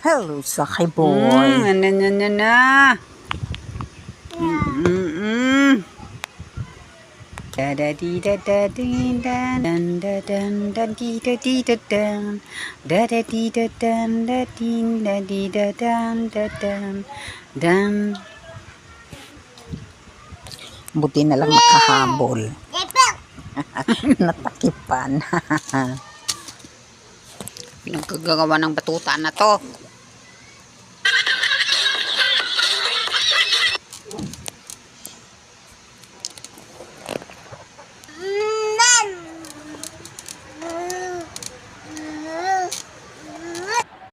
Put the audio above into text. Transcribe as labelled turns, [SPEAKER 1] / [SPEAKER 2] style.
[SPEAKER 1] Hello, Sakay Boy.
[SPEAKER 2] Na. Da da di da da di da dan da dan da di da dan da da di da dan da di da dan da dan.
[SPEAKER 1] Buti na lang makahabol. Natakipan.
[SPEAKER 2] Pinagkagawa ng batuta na to.